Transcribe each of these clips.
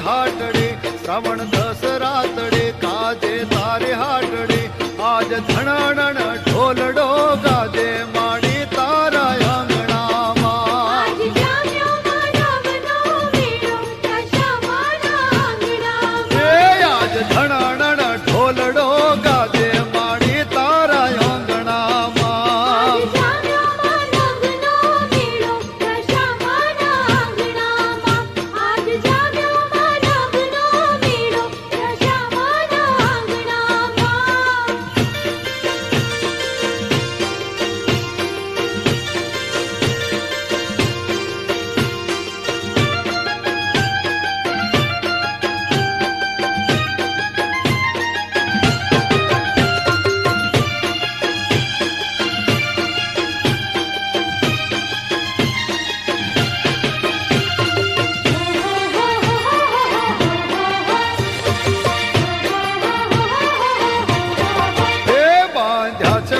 हाटड़े श्रावण दस रातड़े काजे तारे हाटड़े आज धनाणन ढोलड़ो गाजे माड़ी तारा आंगणा आज जाम्यो मानवनो मेळो दशा मारा आंगणा आज धनाणन ढोलड़ो गाजे माड़ी तारा आंगणा आज जाम्यो मानवनो मेळो दशा मारा आंगणा आज जाम्यो मानवनो मेळो दशा मारा आंगणा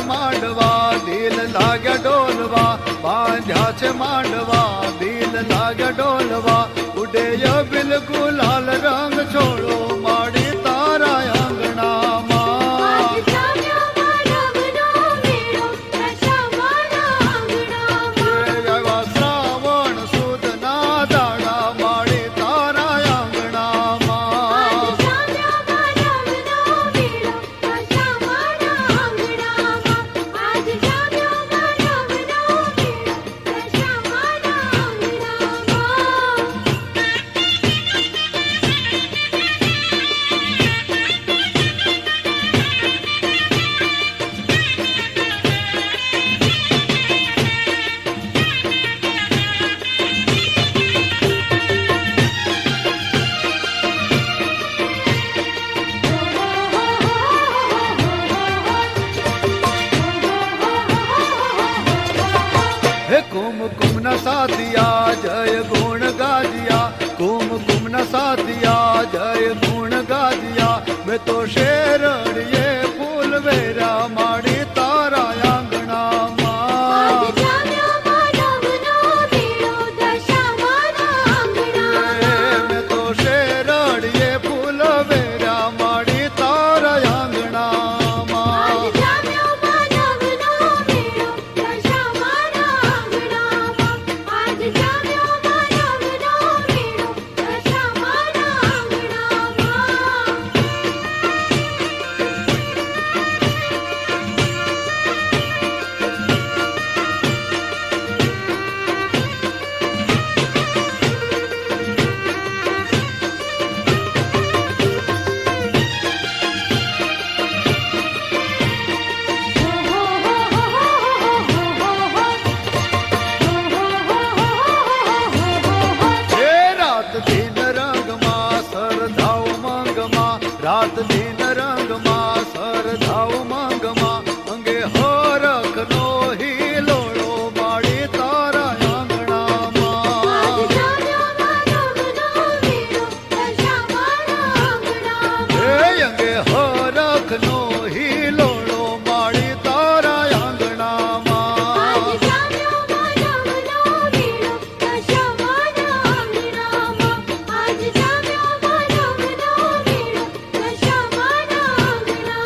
માંડવા દિલ લાગ્યા ડોલવા બાંધ્યા છે માંડવા દિલ લાગ્યા ડોલવા ઉડે બિલકુલ લાલ રંગ છોડો માડી તારા આંગણામાં आज जाम्यो मानवनो मेळो दशा मारा आंगणा એવા શ્રાવણ સુદના દાડા માડી તારા આંગણામાં आज जाम्यो मानवनो मेळो दशा मारा आंगणा आज जाम्यो मानवनो मेळो दशा मारा आंगणा હે કુમકુમ ન સાધિયા જય ગુણ ગાજિયા કુમકુમ ન સાધિયા જય ગુણ ગાજિયા મેં તો શેરડીએ ફૂલ વેરા માડી તારા આંગણામાં आज जाम्यो मानवनो मेळो दशा मारा आंगणा મેં તો શેરડીએ ફૂલ વેરા માડી તારા આંગણામાં आज जाम्यो मानवनो मेळो दशा मारा आंगणा आज जाम्यो मानवनो मेळो दशा मारा आंगणा હે રાત દિન રંગમાં સરધાવ મંગમાં રાત દિન રંગમાં સરધાવ મંગમાં અંગે હરખનો હિલોળો માડી તારા આંગણામાં आज जाम्यो मानवनो मेळो दशा मारा आंगणा હે અંગે હરખનો હિલોળો માડી તારા આંગણામાં आज जाम्यो मानवनो मेळो दशा मारा आंगणा आज जाम्यो मानवनो मेळो दशा मारा आंगणा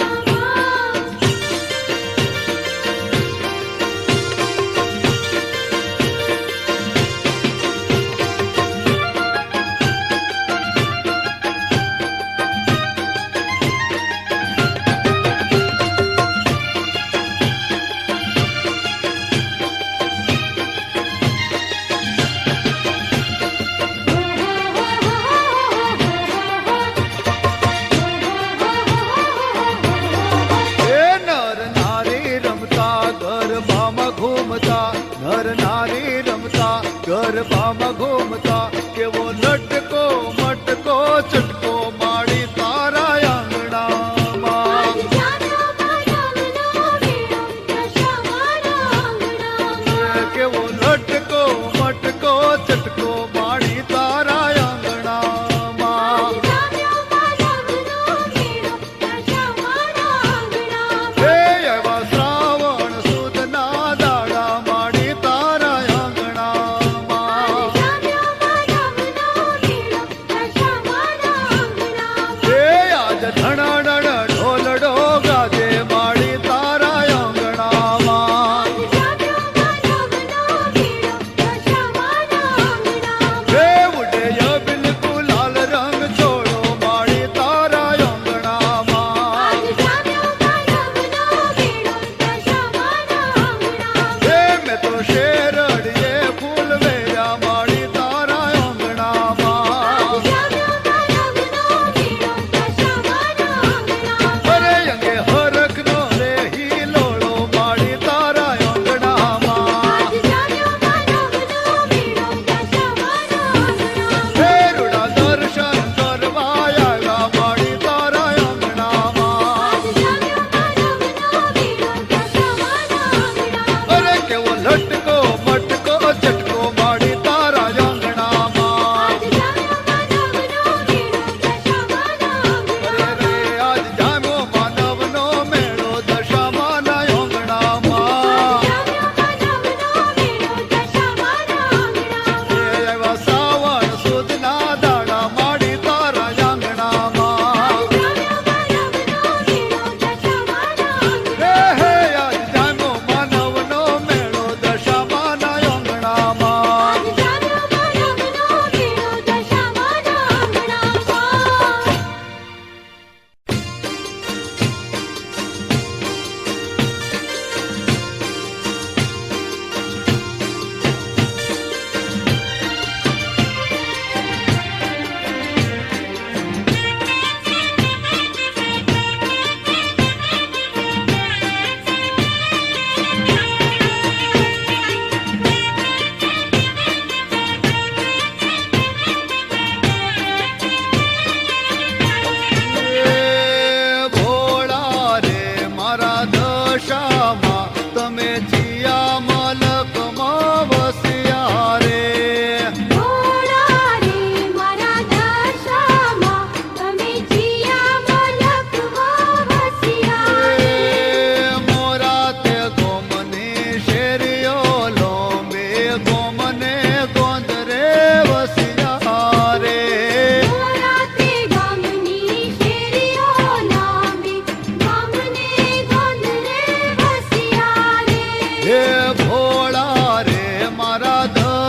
હે નર નારી રમતા ગરબામાં ઘૂમતા નર નારી રમતા ગરબામાં ઘૂમતા કેવો લટકો મટકો ચટકો માડી તારા આંગણામાં आज जाम्यो मानवनो मेळो दशा मारा आंगणा કેવો લટકો મટકો ચટકો માડી તારા આંગણામાં आज जाम्यो मानवनो मेळो दशा मारा आंगणा હે એવા શ્રાવણ સુદના દાડા માડી તારા આંગણામાં आज जाम्यो मानवनो मेळो दशा मारा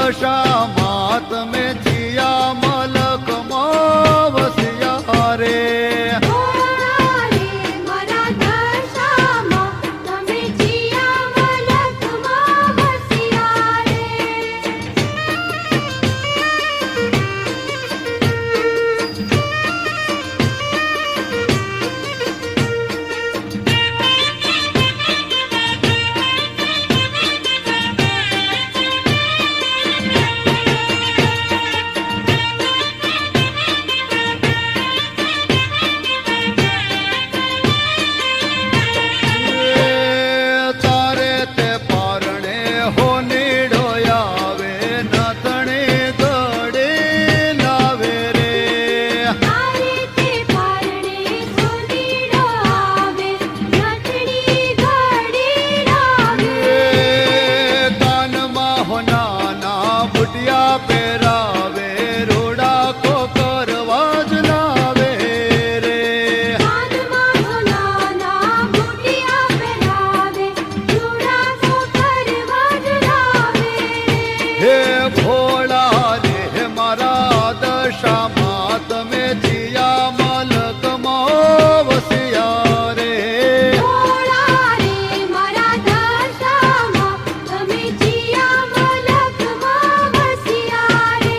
દશામાં તમે જીયા મલકમાં વસ્યા રે ભોળા રે મારા દશામાં તમે જીયા મલકમાં વસ્યા રે તારે તે પારણે હો નીડો આવે નથણે ગળે લાવે રે તારે તે પારણે સોનીડો આવે નથણી ઘડી લાવે કાનમાં હો નાના બુટિયા પહેરાવે રોડા કરવા જ લાવે રે કાનમાં ભોલાના બુટિયા પહેરાવે ચૂડા સો કરવા જ લાવે હે ભોળા રે મારા દશામાં તમે જીયા મલકમાં વસ્યા રે ભોળા રે મારા દશામાં તમે જીયા મલકમાં વસ્યા રે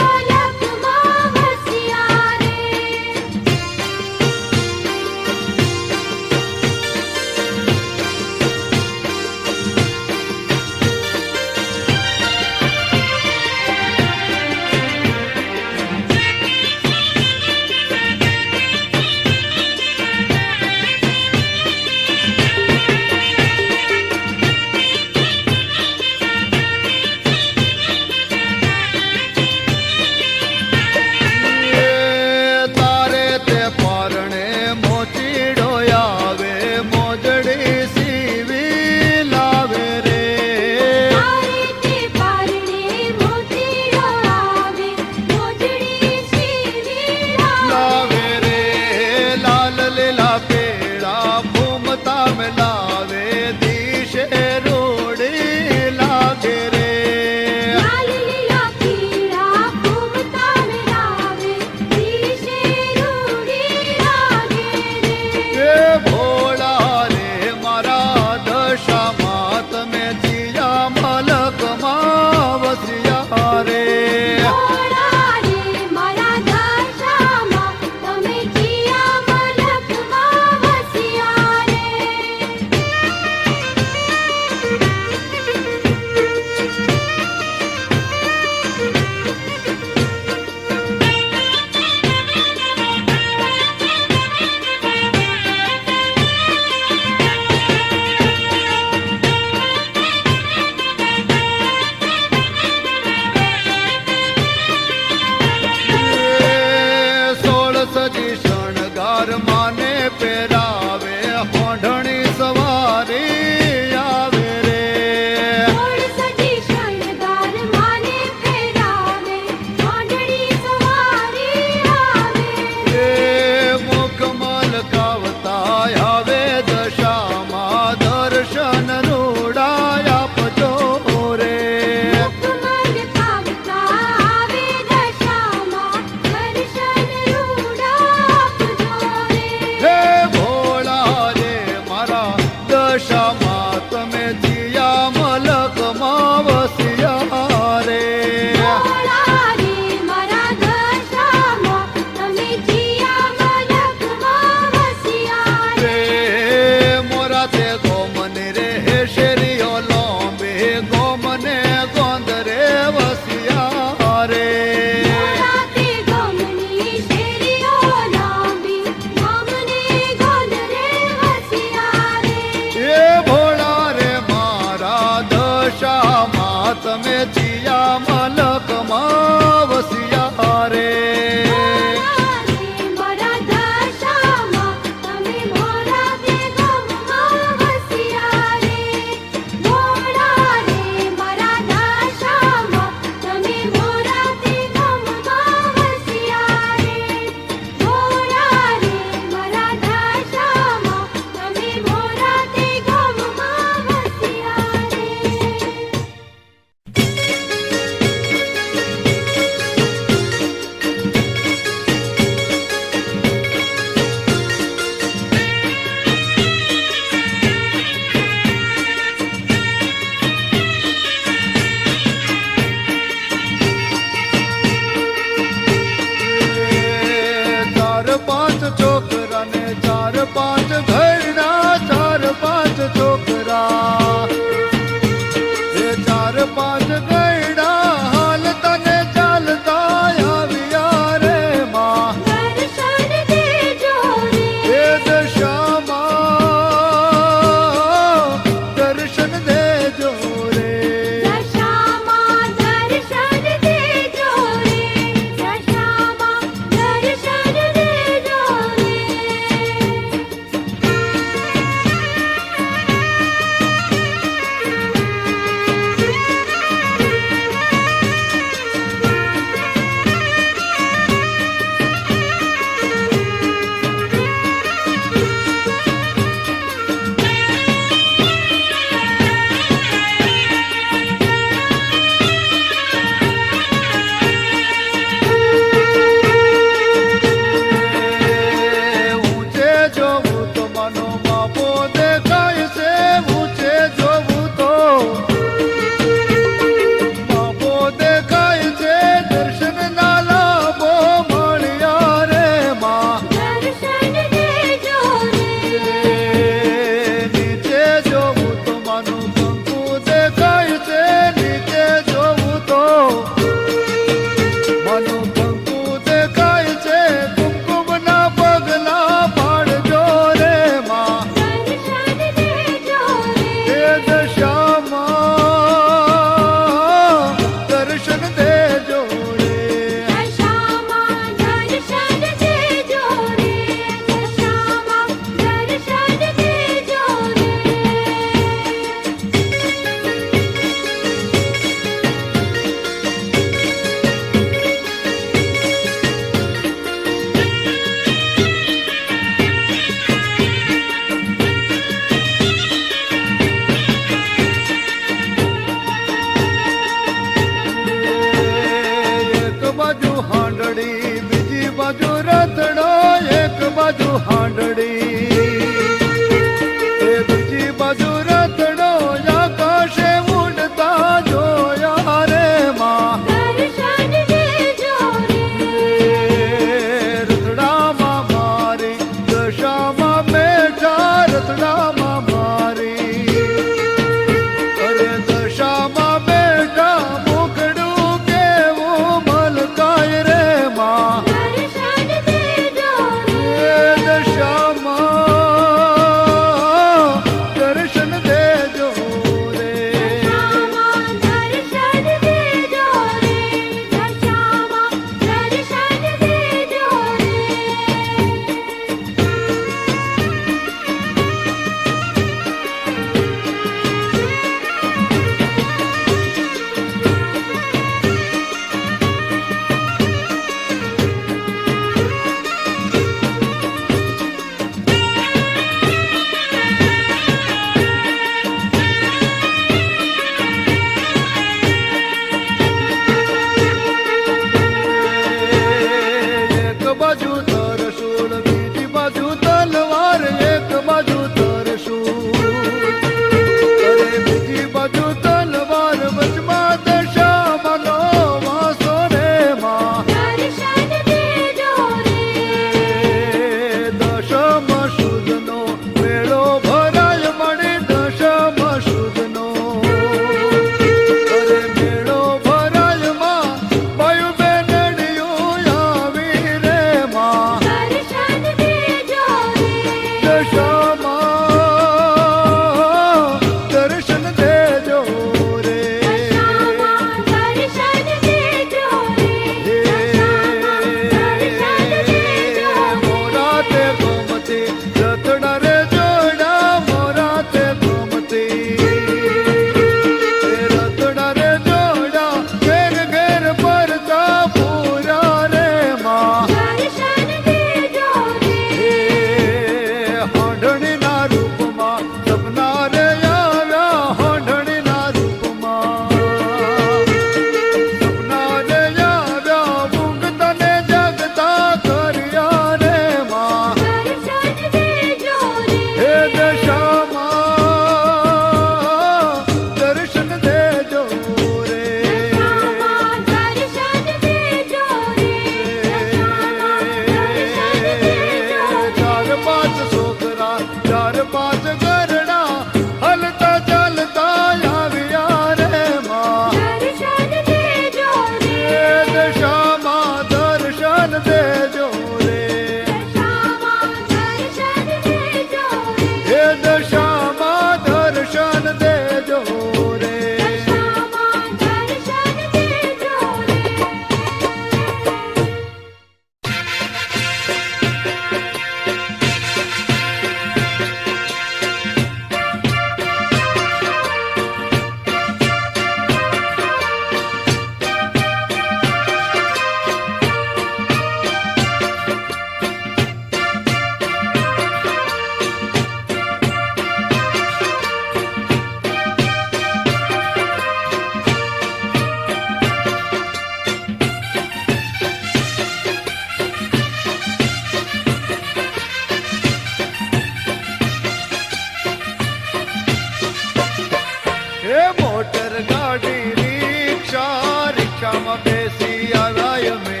એ મોટર ગાડી રિક્ષા રિક્ષામાં બેસી આવ્યા અમે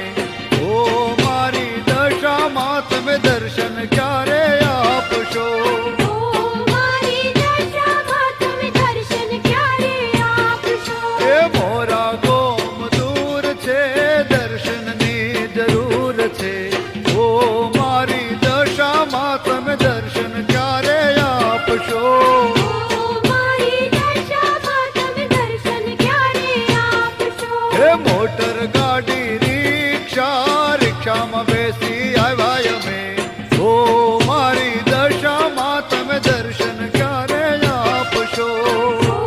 ઓ મારી દશામાં તમે દર્શન ક્યારે આપશો ઓ મારી દશામાં તમે દર્શન ક્યારે આપશો એ મોરા ગોમ દૂર છે દર્શનની જરૂર છે ઓ મારી દશામાં તમે દર્શન ક્યારે આપશો ઓ મારી દશામાં તમે દર્શન ક્યારે આપશો એ મોટર ગાડી રિક્ષા રિક્ષામાં બેસી આવ્યા અમે ઓ મારી દશામાં તમે દર્શન ક્યારે આપશો ઓ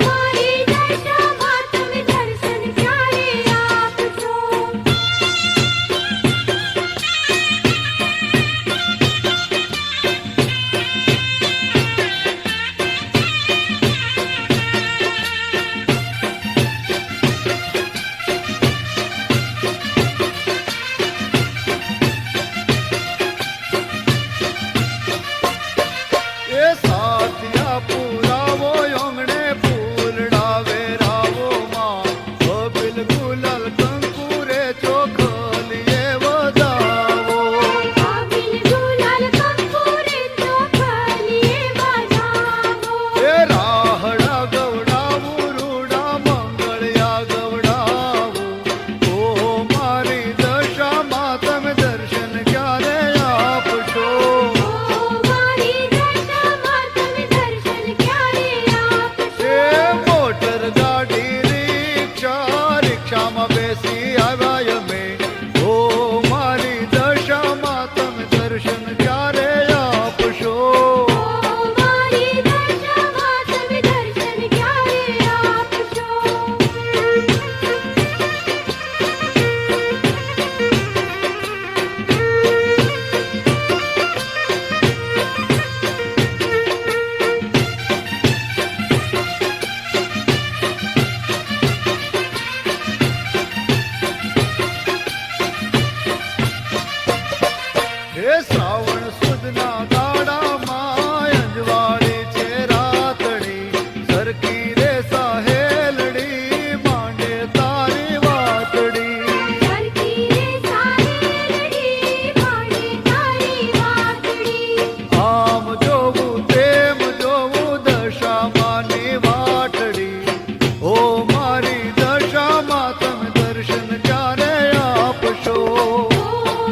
મારી દશામાં તમે દર્શન ક્યારે આપશો એ સાથિયા પુરાવો યોંગણે ફૂલડા વેરાવો માં કપિલ ગુલાલ કંકુરે ચોખલીએ વધાવો કાબિલ ગુલાલ કંકુરે ચોખલીએ વધાવો એ રાહડા ગવડાવું રૂડા મંગળિયા ગવડાવું ઓ મારી દશામાં તમે દર્શન ક્યારે આપશો ઓ મારી દશામાં તમે દર્શન ક્યારે આપશો એ મોટર ગાડી રિક્ષા રિક્ષામાં બેસી આવ્યા અમે ઓ મારી દશામાં તમે દર્શન ક્યારે આપશો ઓ મારી દશામાં તમે દર્શન ક્યારે આપશો હે શ્રાવણ સુદના ગાડામાં અંજવાળી છે રાતડી સરકી રે સાહેલડી માંડે તારી વાતડી સરકી રે સાહેલડી માડે તારી વાતડી આમ જોવું તેમ જોવું દશામાની વાટડી ઓ મારી દશામાં તમે દર્શન ક્યારે આપશો ઓ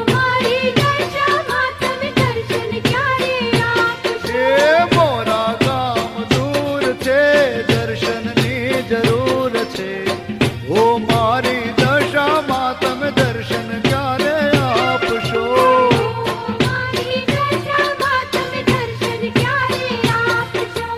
મારી દશામાં તમે દર્શન ક્યારે આપશો એ મોરા ગામ દૂર છે દર્શનની જરૂર છે ઓ મારી દશામાં તમે દર્શન ક્યારે આપશો ઓ મારી દશામાં તમે દર્શન ક્યારે આપશો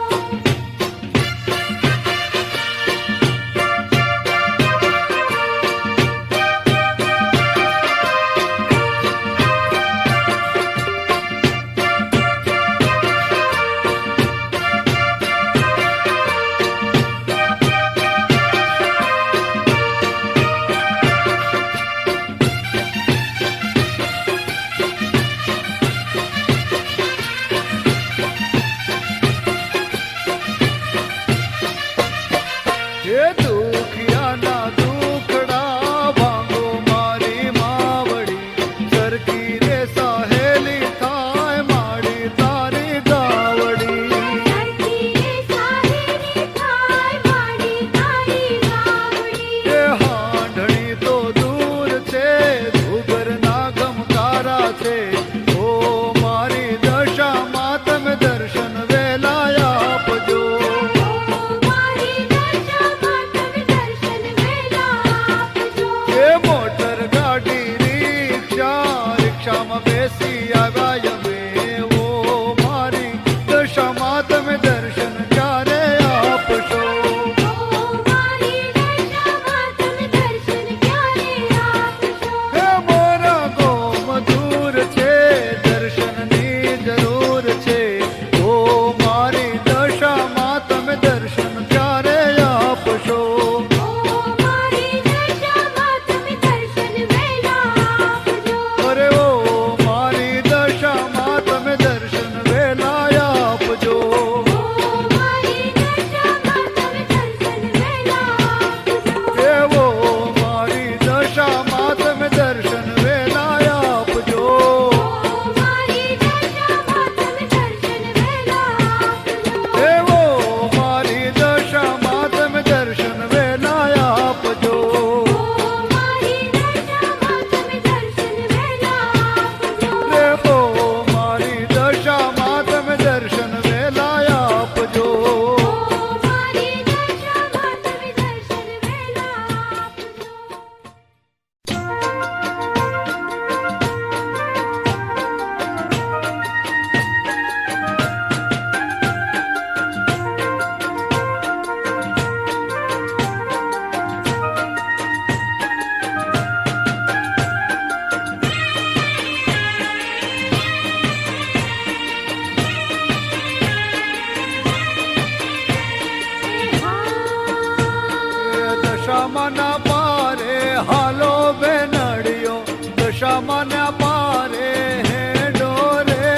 દશામાના પારે હાલો બેનડીઓ દશામાના પારે હેડો રે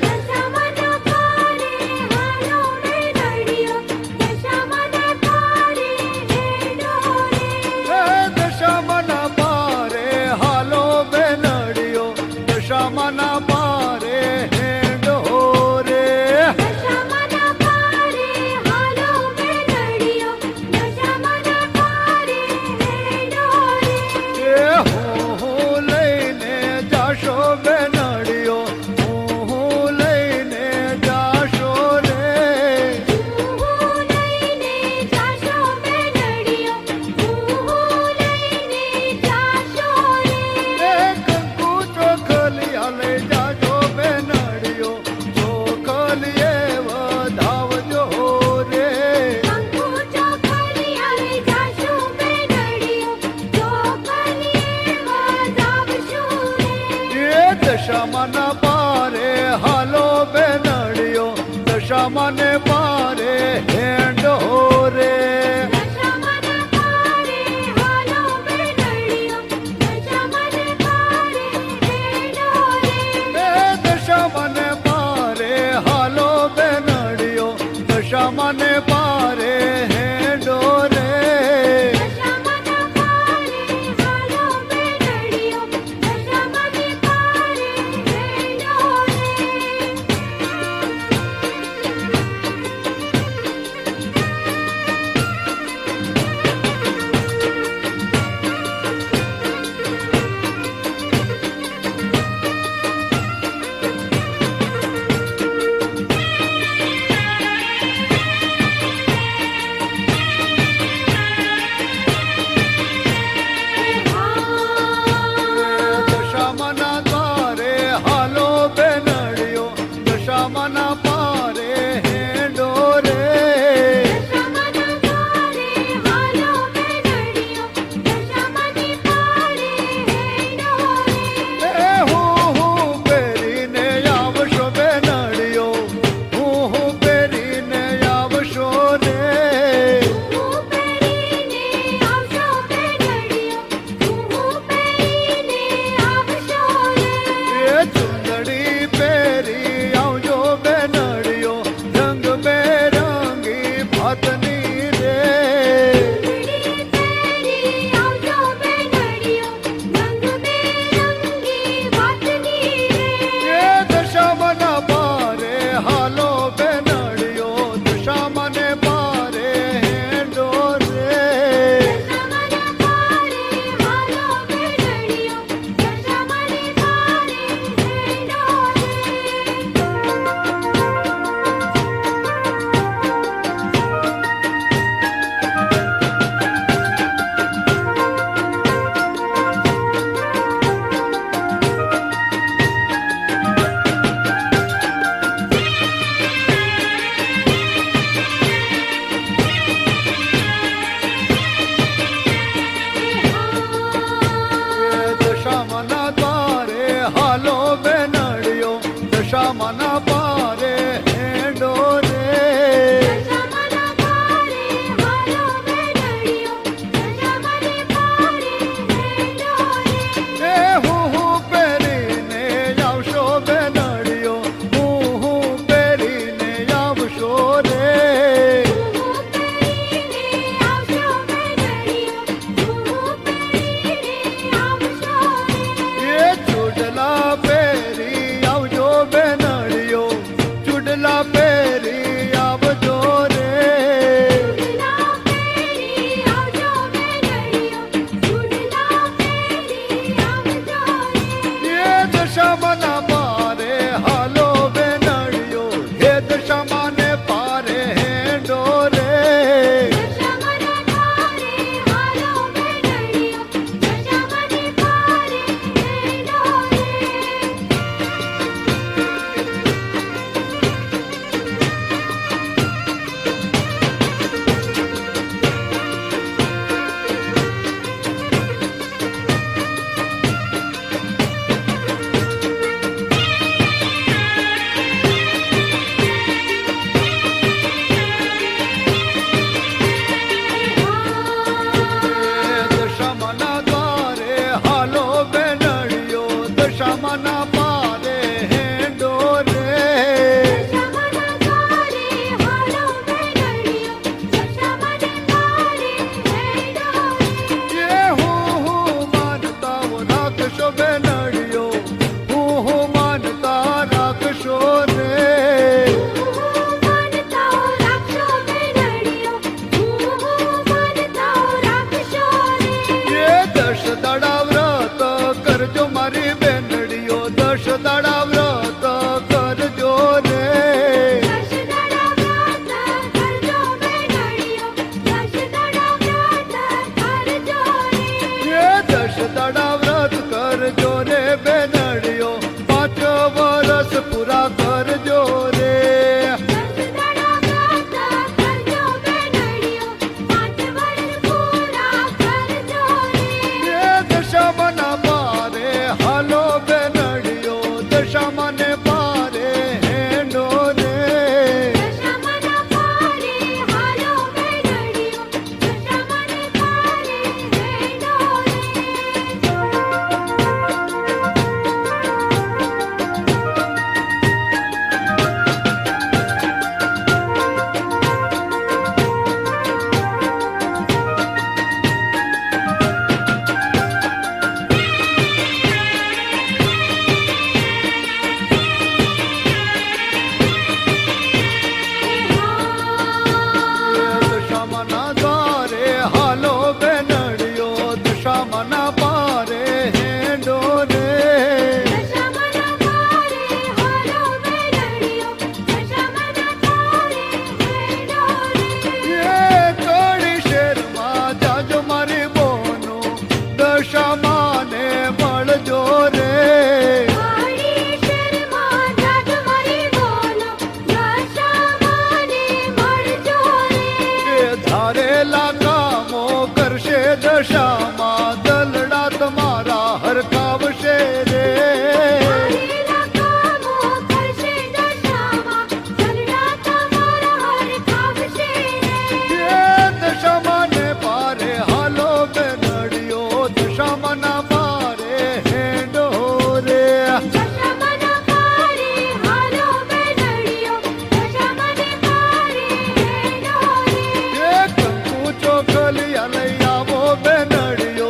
દશામાના પારે હાલો બેનડીઓ દશામાના પારે હેડો રે હે દશામાના પારે હાલો બેનડીઓ દશામાના પારે હેડો રે દશામાના પારે હાલો બેનડીઓ દશામાના પારે હેડો રે એ હું લઈને જાશો બેનડીઓ હું લઈને જાશો રે હું લઈને જાશો બેનડીઓ હું લઈને જાશો રે એ કંકુ ચોખલિયા લઈ જાજો બેનડીઓ ચોખલીએ વધાવજો રે કંકુ ચોખલિયા લઈ જાશો બેનડીઓ ચોખલીએ વધાવશો રે એ દશામાના પારે હાલો બેનડીઓ દશામાને પારે હેંડો રે દશામાના પારે હાલો બેનડીઓ દશામાને પારે હેડો રે એ દશામાને પારે હાલો બેનડીઓ દશામાને પારે હેંડો રે દશામાના પારે હાલો બેનડીઓ દશામાને પારે હેડો દશામાના દ્વારે હાલો બેનડીઓ દશામાના પારે હેંડો રે દશામાના પારે હાલો બેનડીઓ દશામાને પારે હેડો રે એ હું પહેરીને આવશો બેનડીઓ હું પહેરીને આવશો રે હું પહેરીને આવશો બેનડીઓ હું પહેરીને આવશો રે એ ચુંદડી પહેરી આવજો બેનડીઓ રંગ બેરંગી ભાતની રે ચૂંદડી પહેરી આવજો બેનડીઓ રંગબેરંગી વાતની રે એ દશામાના પારે હાલો બેનડીઓ દશામાને પારે હેંડો રે દશામાના પારે હાલો બેનડીઓ દશામાને પારે હેડો રે. દશામાના દ્વારે હાલો બેનડીઓ દશામાના પારે હેડો રે દશામાના પારે હાલો બેનડીઓ દશામાના પારે હેડો રે એ કડી શેરમાં જાજો મારી બોનો દશામાને મળજો રે કાળી શેરમાં જાત મારી બોલો દશામાને મળજો રે એ ધારેલા કામો કરશે દશામાં દલડા તમારા હરકાવશે રે હારેલા કામો કરશે દશામાં દલડા તમારા હરખાવશે રે એ દશામાને પારે હાલો બેનડીઓ દશામાના પારે હેડો રે દશામાના પારે હાલો બેનડીઓ દશામાને પારે હેડો રે એ કંકુ ચોખલિયા લઈ આવો બેનડીઓ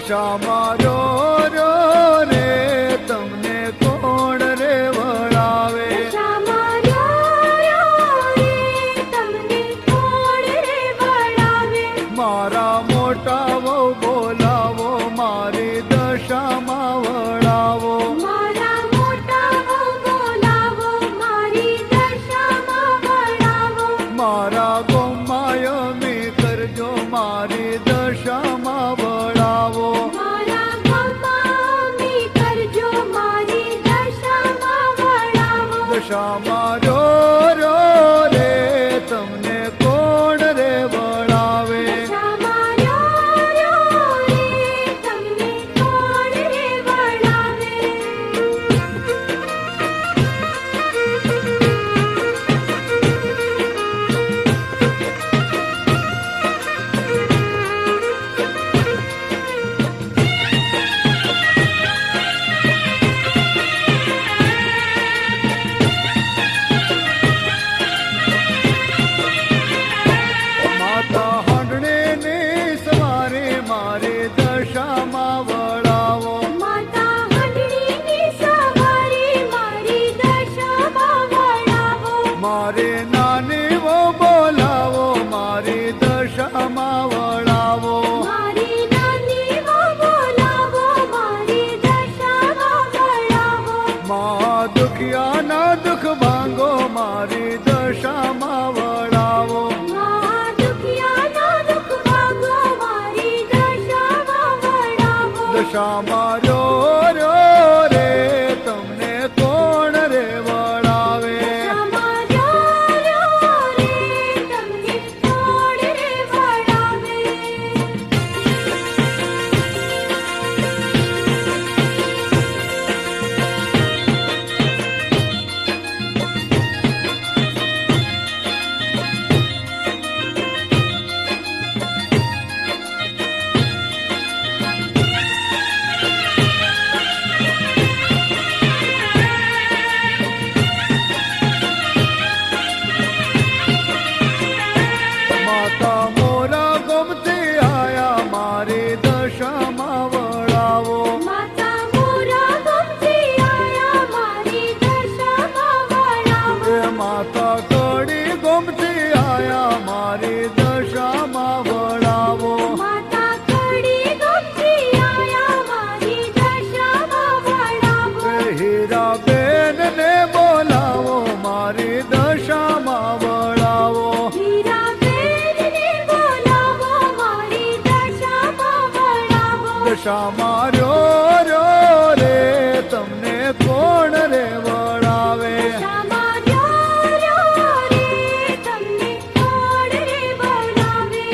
દશા મારો રો રે તમને કોણ રે વળાવે દશામાં રો રે તમને કોણ રે વળાવે મારા મોટા વહુ બોલાવો મારી દશામાં વળાવો મારા મોટા વહુ બોલાવો મારી દશામાં વળાવો મારા ગોમાયમી કરજો મારી દશામાં વળાવો મારા ગમામી કરજો મારી દશામાં વળાવો દશામાં રો રો રે તમને કોણ રે વળાવે દશામાં રો રે તમને કોણ રે વળાવે માતા હાંડણે ને સવારે મારે દશામાં વળાવો માતા હંડળીની સવારે મારી દશામાં વળાવો મારે નાની વો બોલાવો મારી દશામાં વળાવો મારી નાની વહુ બોલાવો મારી દશામાં વળાવો મા દુખિયા ના દુઃખ ભાંગો મારી દશામાં વળાવો મા દુખિયાના દુઃખ ભાગો મારી દશામાં વળાવો દશામાં રો રો રે તમને કોણ રે વળાવે દશામાં રો રે તમને કોણ રે વળાવે માતા મોરા ગમતી આયા મારી દશામાં વળાવો માતા મોરા ગમતી આયા મારી દશામાં વળાવો એ માતા કડી ગમતી આયા મારી દશામાં વળાવો માતા કડી ગમતી આયા મારી દશામાં વળાવો એ હીરા બેન ને બોલાવો મારી દશામાં વળાવો હીરાબેનને બોલાવો મારી દશામાં વળાવો દશામાં રો રો રે તમને કોણ રે વળાવે દશામાં રો રે તમને કોણ રે બોલાવે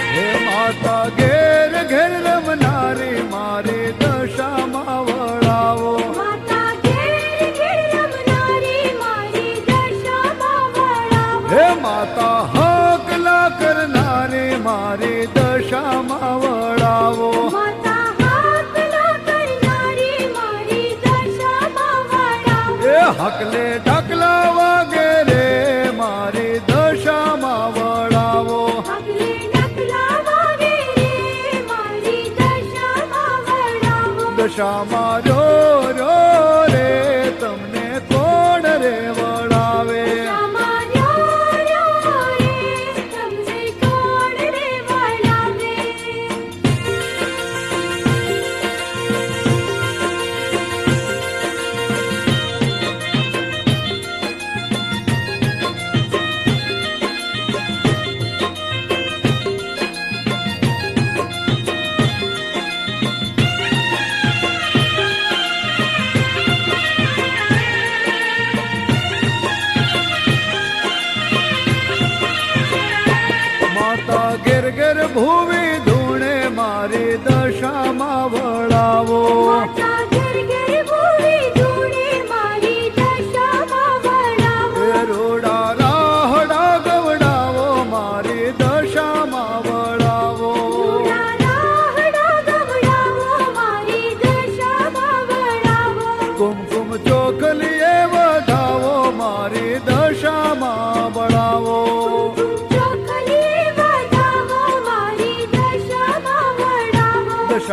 હે માતા ઘેર ઘેર રમનારી મારી દશામાં વળાવો માતા ઘેર ઘેર રમનારી મારી દશામાં વળાવો હે માતા હકલા કરનારી મારી દશામાં વળાવો માતા હાકલા કરનારી મારી દશામાં વળાવો એ હકલે ઢકલા વાગે રે મારી દશામાં વળાવો હકલે ડકલા વાગે રે મારી દશામાં વળાવો દશામાં રો રો રે તમને કોણ રે વળાવે દશામાં રો રે તમને કોણ રે વળાવે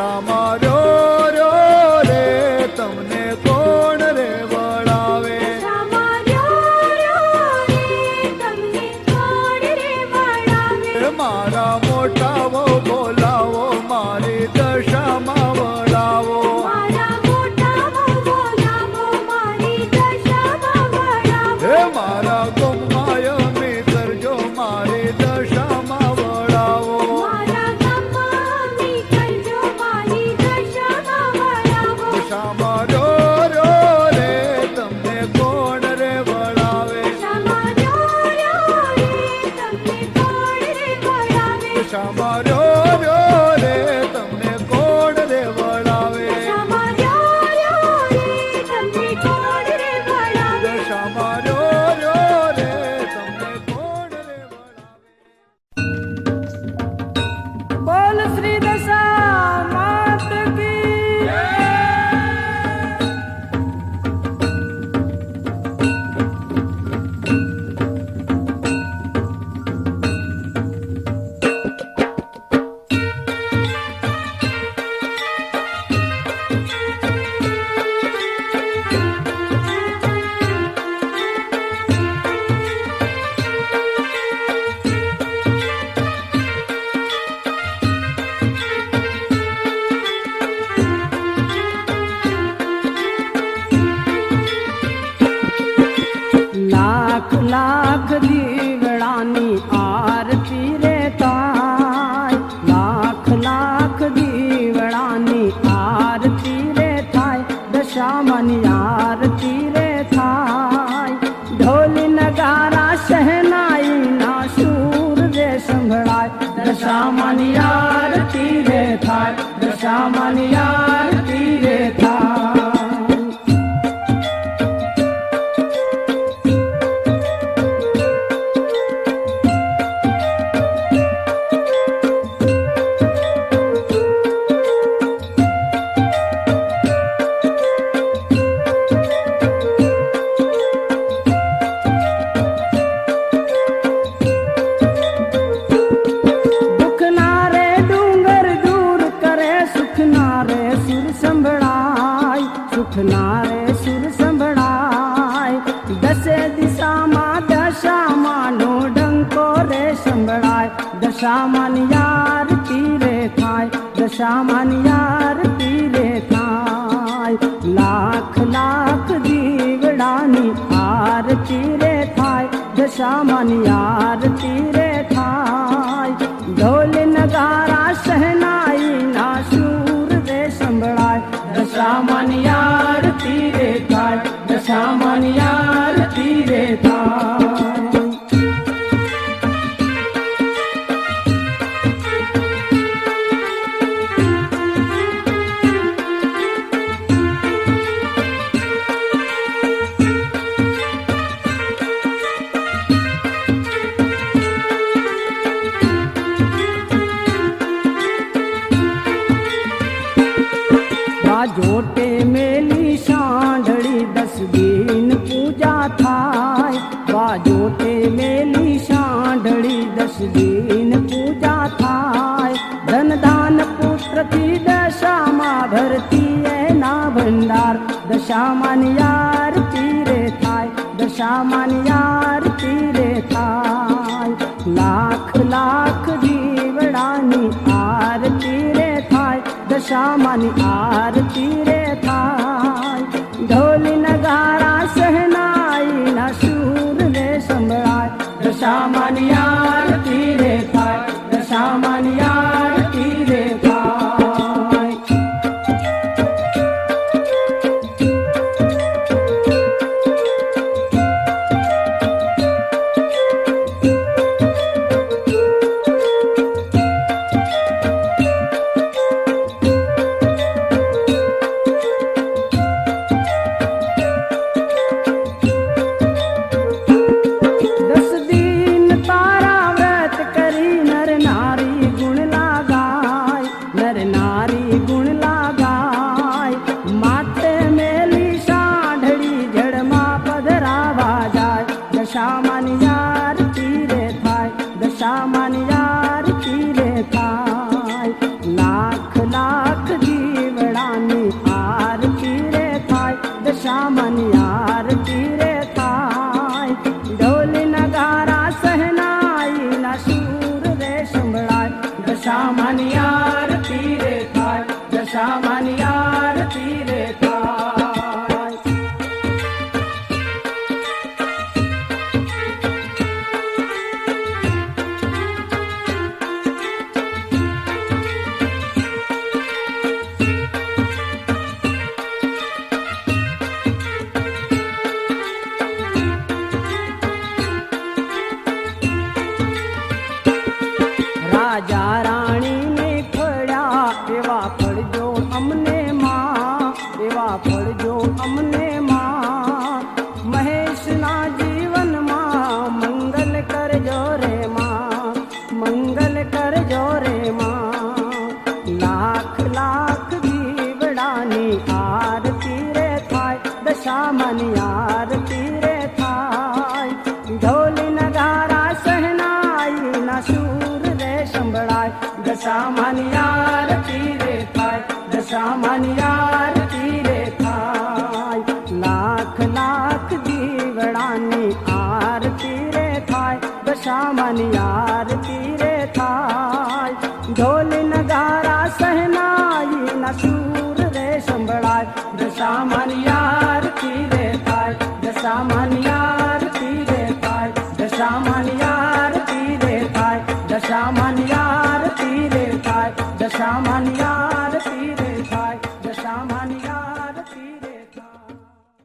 દશામાં રો રો રે તમને કોણ રે વળાવે દશામાં રો રે તમને કોણ રે વળાવે મારા મોટા વહુ બોલાવો મારી દશામાં વળાવો મારા મોટા વહુ બોલાવો મારી દશામાં વળાવો હે મારા ગોમાય મી કરજો મારી દશામાં વળાવો મારા ગામમાં મી કરજો મારી દશામાં વળાવો દશામાં રો રો રે તમને કોણ રે વળાવે દશામાં રો રે તમને કોણ રે વળાવે દશામાં રો રો રે તમને કોણ રે વળાવે દશામાં રો રે તમને કોણ રે વળાવે દશામાં રો રો રે તમને કોણ રે વળાવે બોલ શ્રી દશા માત કી લાખ લાખ દીવડાની આરતી રે થાય લાખ લાખ દીવડાની આરતી રે થાય દશામાની આરતી રે થાય ઢોલ નગારા શહેનાઈ ના શૂર રે સંભળાય દશામાની આરતી રે થાય દશામાની આરતી રે થાય દુઃખના રે ડુંગર દૂર કરે સુખના રે સુર સંભળાય સુખના રે સુર સંભળાય દસે દિશામાં દશામાનો ડંકો રે સંભળાય દશામાની આરતી રે થાય દશામાની આરતી રે થાય લાખ લાખ દીવડાની આરતી રે થાય દશામાની આરતી રે થાય ઢોલ નગારા શહેનાઈ ના શૂર રે સંભળાય દશામાની આરતી રે થાય દશામાની આરતી રે થાય જોટે મેલી સાંઢળી 10 દિન પૂજા થાય બાજોટે મેલી સાંઢળી 10 દિન પૂજા થાય ધન દાન પુત્રથી દશામાં ભરતી એના ભંડાર દશામાની આરતી રે થાય દશામાની આરતી રે થાય લાખ લાખ દીવડાની આરતી રે થાય દશામાની આરતી રે થાય ઢોલ નગારા શહેનાઈ ના શૂર રે સંભળાય દશામાની આરતી રે થાય દશામાની આરતી રે થાય દશામાની આરતી રે થાય. રાજા રાણીને ફળ્યા એવા ફળજો અમને માં, એવા ફળજો અમને માં. મહેશના જીવનમાં મંગલ કરજો રે માં, મંગલ કરજો રે માં. લાખ લાખ દીવડાની આરતી રે થાય, દશામાની આરતી રે થાય. ઢોલ નગારા શહનાઈ ના સૂર રે સંભળાય, દશામાની આરતી રે થાય, દશામાની આરતી રે થાય. લાખ લાખ દીવડાની આરતી રે થાય, દશામાની આરતી રે થાય. ઢોલ નગારા શહનાઈ ના સૂર રે સંભળાય, દશામાની આરતી રે થાય, દશામાની આરતી રે થાય, દશામાની આરતી રે થાય, દશામાની આરતી રે થાય, દશામાની આરતી રે થાય, દશામાની આરતી રે